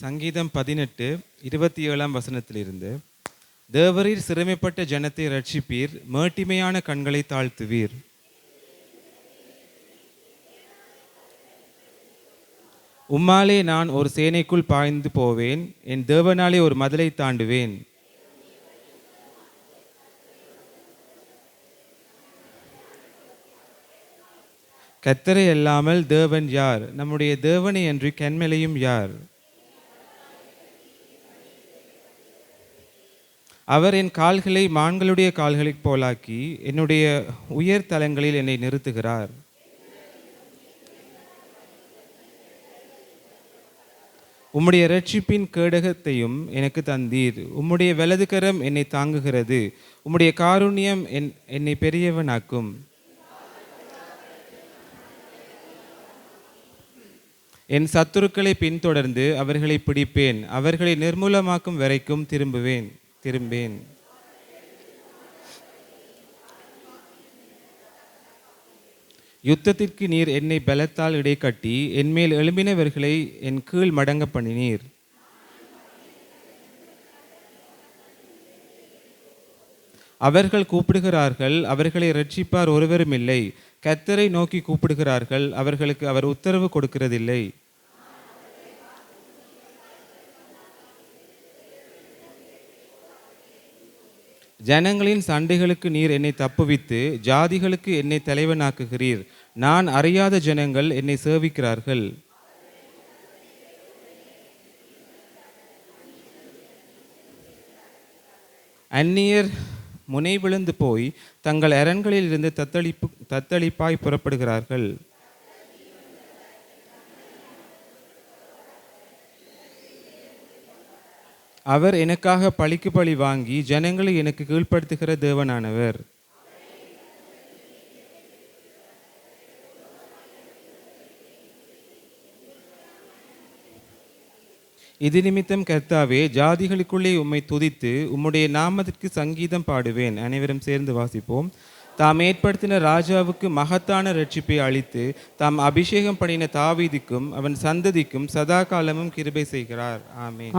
சங்கீதம் 18:27 வசனத்திலிருந்து, தேவரீர் சிறுமைப்பட்ட ஜனத்தை ரட்சிப்பீர், மேட்டிமையான கண்களை தாழ்த்துவீர். உம்மாலே நான் ஒரு சேனைக்குள் பாய்ந்து போவேன், என் தேவனாலே ஒரு மதிலை தாண்டுவேன். கர்த்தரை அல்லாமல் தேவன் யார்? நம்முடைய தேவனை அன்றி கன்மலையும் யார்? அவர் என் கால்களை மான்களுடைய கால்களைப் போலாக்கி என்னுடைய உயர் தலங்களில் என்னை நிறுத்துகிறார். உம்முடைய இரட்சிப்பின் கேடகத்தையும் எனக்கு தந்தீர். உம்முடைய வலதுகரம் என்னை தாங்குகிறது. உம்முடைய காருண்யம் என்னை பெரியவனாக்கும். என் சத்துருக்களை பின்தொடர்ந்து அவர்களை பிடிப்பேன். அவர்களை நிர்மூலமாக்கும் வரைக்கும் திரும்பேன். யுத்தத்திற்கு நீர் என்னை பலத்தால் இடைக்கட்டி என்மேல் எழும்பினவர்களை என் கீழ் மடங்க பண்ணினீர். அவர்கள் கூப்பிடுகிறார்கள், அவர்களை இரட்சிப்பார் ஒருவரும் இல்லை. கர்த்தரை நோக்கி கூப்பிடுகிறார்கள், அவர்களுக்கு அவர் உத்தரவு கொடுக்கிறதில்லை. ஜனங்களின் சண்டைகளுக்கு நீர் என்னை தப்புவித்து ஜாதிகளுக்கு என்னை தலைவனாக்குகிறீர். நான் அறியாத ஜனங்கள் என்னை சேவிக்கிறார்கள். அந்நியர் முனை விழுந்து போய் தங்கள் அரண்களில் இருந்து தத்தளிப்பாய் புறப்படுகிறார்கள். அவர் எனக்காக பழிக்கு பழி வாங்கி ஜனங்களை எனக்கு கீழ்ப்படுத்துகிற தேவனானவர். இது நிமித்தம் கர்த்தாவே, ஜாதிகளுக்குள்ளே உம்மை துதித்து உம்முடைய நாமத்திற்கு சங்கீதம் பாடுவேன். அனைவரும் சேர்ந்து வாசிப்போம். தாம் ஏற்படுத்தின ராஜாவுக்கு மகத்தான இரட்சிப்பை அளித்து தாம் அபிஷேகம் பண்ணின தாவீதுக்கும் அவன் சந்ததிக்கும் சதா காலமும் கிருபை செய்கிறார். ஆமென்.